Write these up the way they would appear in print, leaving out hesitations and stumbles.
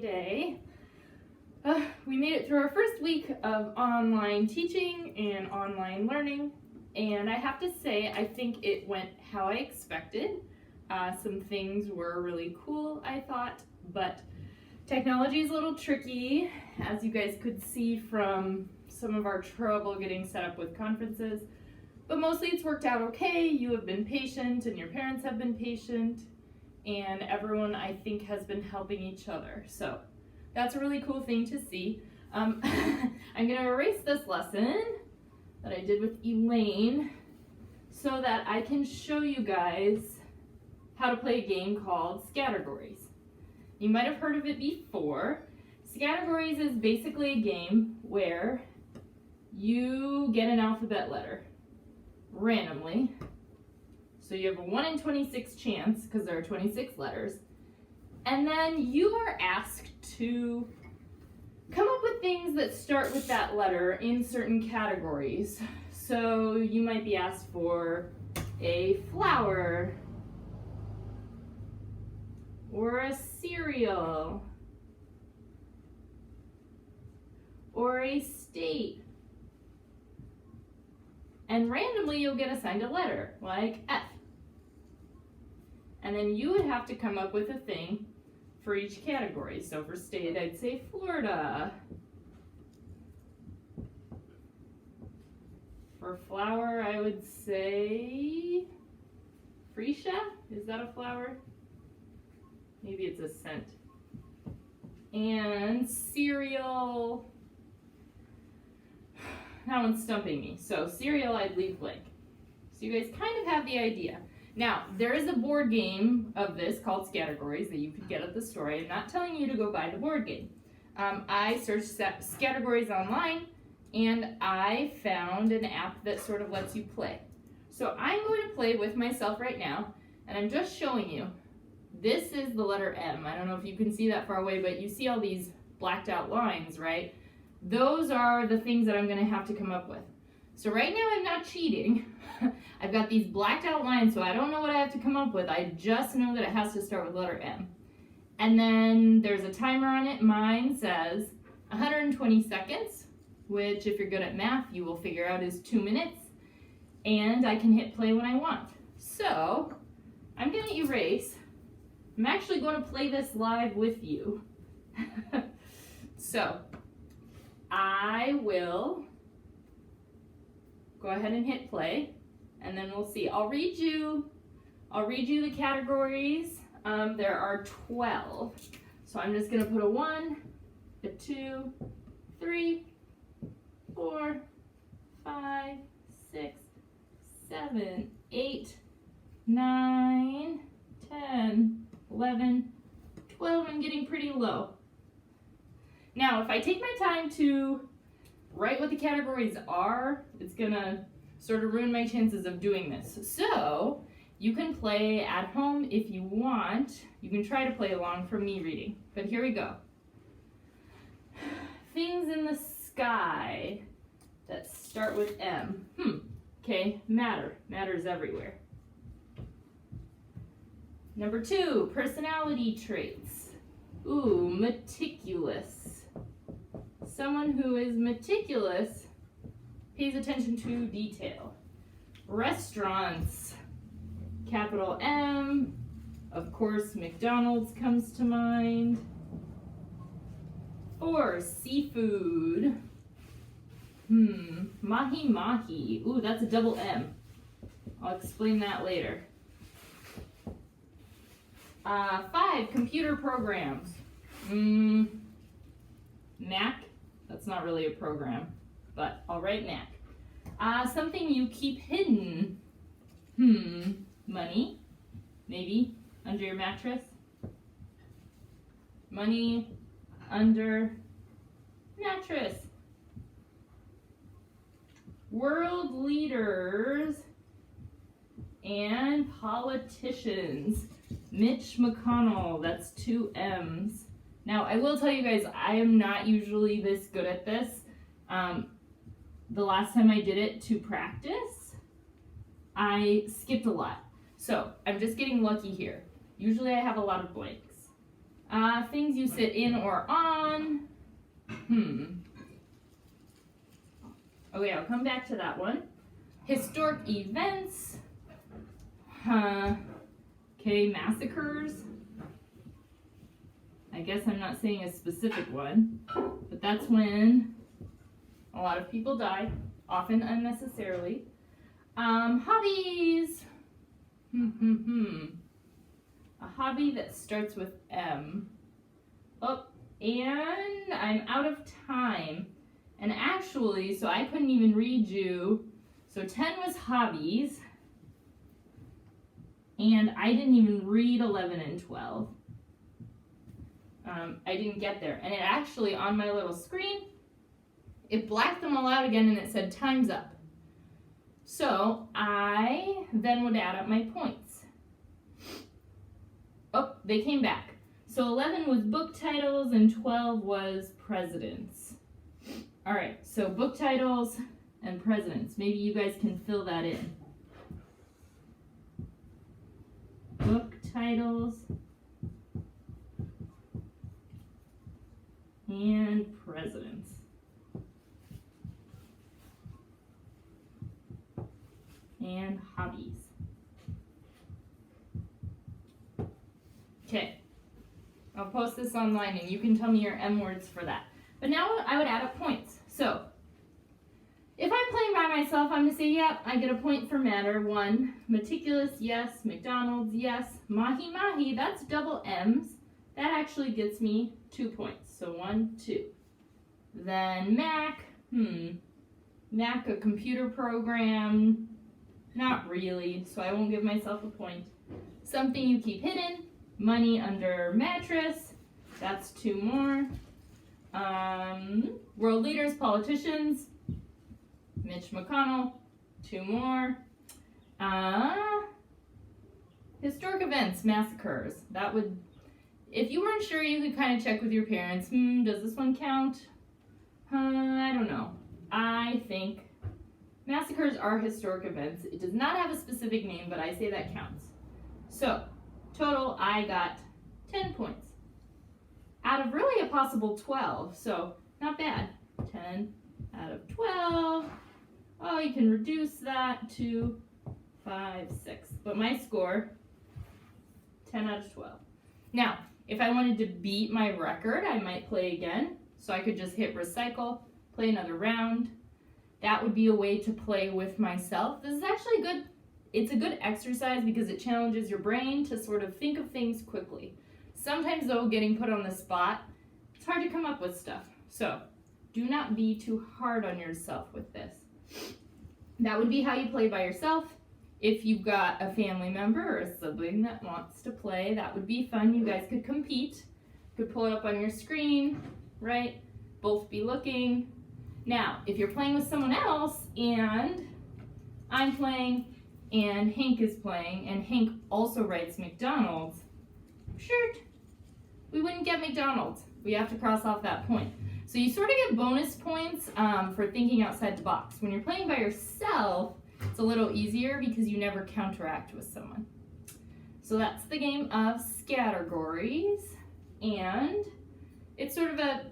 day. We made it through our first week of online teaching and online learning, and I have to say I think it went how I expected. Some things were really cool, I thought, but technology is a little tricky, as you guys could see from some of our trouble getting set up with conferences, but mostly it's worked out okay. You have been patient and your parents have been patient, and everyone I think has been helping each other. So that's a really cool thing to see. I'm going to erase this lesson that I did with Elaine so that I can show you guys how to play a game called Scattergories. You might have heard of it before. Scattergories is basically a game where you get an alphabet letter randomly. So you have a 1 in 26 chance because there are 26 letters. And then you are asked to come up with things that start with that letter in certain categories. So you might be asked for a flower, or a cereal, or a state. And randomly you'll get assigned a letter, like F. And then you would have to come up with a thing for each category. So for state, I'd say Florida. For flower, I would say freesia. Is that a flower? Maybe it's a scent. And cereal, that one's stumping me. So cereal, I'd leave blank. So you guys kind of have the idea. Now, there is a board game of this called Scattergories that you could get at the store. I'm not telling you to go buy the board game. I searched Scattergories online, and I found an app that sort of lets you play. So I'm going to play with myself right now, and I'm just showing you. This is the letter M. I don't know if you can see that far away, but you see all these blacked out lines, right? Those are the things that I'm going to have to come up with. So right now I'm not cheating. I've got these blacked out lines, so I don't know what I have to come up with. I just know that it has to start with letter M. And then there's a timer on it. Mine says 120 seconds, which if you're good at math, you will figure out is 2 minutes. And I can hit play when I want. So I'm going to erase. I'm actually going to play this live with you. So I will go ahead and hit play, and then we'll see. I'll read you the categories. There are 12. So I'm just going to put a 1, a 2, 3, 4, 5, 6, 7, 8, 9, 10, 11, 12. I'm getting pretty low. Now, if I take my time to write what the categories are, it's gonna sort of ruin my chances of doing this. So you can play at home if you want. You can try to play along from me reading, but here we go. Things in the sky that start with M. Okay, matters everywhere. Number 2, personality traits. Ooh, meticulous. Someone who is meticulous pays attention to detail. Restaurants, capital M. Of course, McDonald's comes to mind. 4, seafood. Mahi mahi. Ooh, that's a double M. I'll explain that later. 5, computer programs. Mac. That's not really a program, but I'll write Mac. Something you keep hidden. Money. Maybe under your mattress. Money under mattress. World leaders and politicians. Mitch McConnell, that's 2 M's. Now, I will tell you guys, I am not usually this good at this. The last time I did it to practice, I skipped a lot. So, I'm just getting lucky here. Usually I have a lot of blanks. Things you sit in or on. Okay, I'll come back to that one. Historic events. Okay, massacres. I guess I'm not saying a specific one, but that's when a lot of people die, often unnecessarily. Hobbies. A hobby that starts with M. Oh, and I'm out of time. And actually, so I couldn't even read you. So 10 was hobbies. And I didn't even read 11 and 12. I didn't get there. And it actually, on my little screen, it blacked them all out again and it said time's up. So I then would add up my points. Oh, they came back. So 11 was book titles and 12 was presidents. All right, so book titles and presidents. Maybe you guys can fill that in. Book titles and presidents. And hobbies. Okay, I'll post this online and you can tell me your M words for that. But now I would add up points. So, if I'm playing by myself, I'm going to say, yep, I get a point for matter. 1, meticulous, yes. McDonald's, yes. Mahi mahi, that's double M's. That actually gets me 2 points. So 1, 2. Then Mac, Mac, a computer program. Not really, so I won't give myself a point. Something you keep hidden. Money under mattress. That's 2 more. World leaders, politicians. Mitch McConnell, 2 more. Historic events, massacres. That would, if you weren't sure, you could kind of check with your parents. Does this one count? I don't know. I think massacres are historic events. It does not have a specific name, but I say that counts. So, total, I got 10 points. Out of really a possible 12, so not bad. 10 out of 12. Oh, you can reduce that to 5, 6. But my score, 10 out of 12. Now, if I wanted to beat my record, I might play again. So I could just hit recycle, play another round. That would be a way to play with myself. This is actually good. It's a good exercise because it challenges your brain to sort of think of things quickly. Sometimes, though, getting put on the spot, it's hard to come up with stuff. So, do not be too hard on yourself with this. That would be how you play by yourself. If you've got a family member or a sibling that wants to play, that would be fun. You guys could compete. You could pull it up on your screen, right? Both be looking. Now, if you're playing with someone else and I'm playing and Hank is playing and Hank also writes McDonald's, shirt, we wouldn't get McDonald's. We have to cross off that point. So you sort of get bonus points for thinking outside the box. When you're playing by yourself, it's a little easier because you never counteract with someone. So that's the game of Scattergories. And it's sort of a,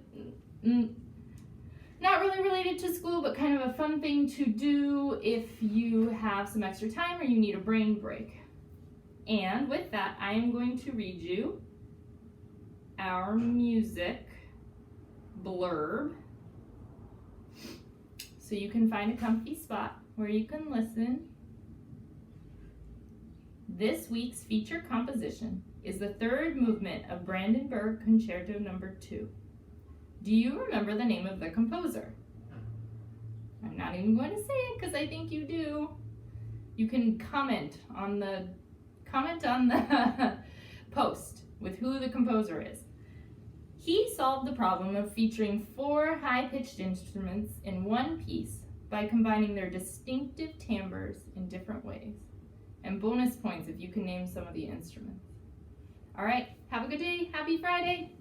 not really related to school, but kind of a fun thing to do if you have some extra time or you need a brain break. And with that, I am going to read you our music blurb so you can find a comfy spot where you can listen. This week's feature composition is the 3rd movement of Brandenburg Concerto No. 2. Do you remember the name of the composer? I'm not even going to say it because I think you do. You can comment on the post with who the composer is. He solved the problem of featuring 4 high-pitched instruments in one piece by combining their distinctive timbres in different ways. And bonus points if you can name some of the instruments. All right, have a good day. Happy Friday.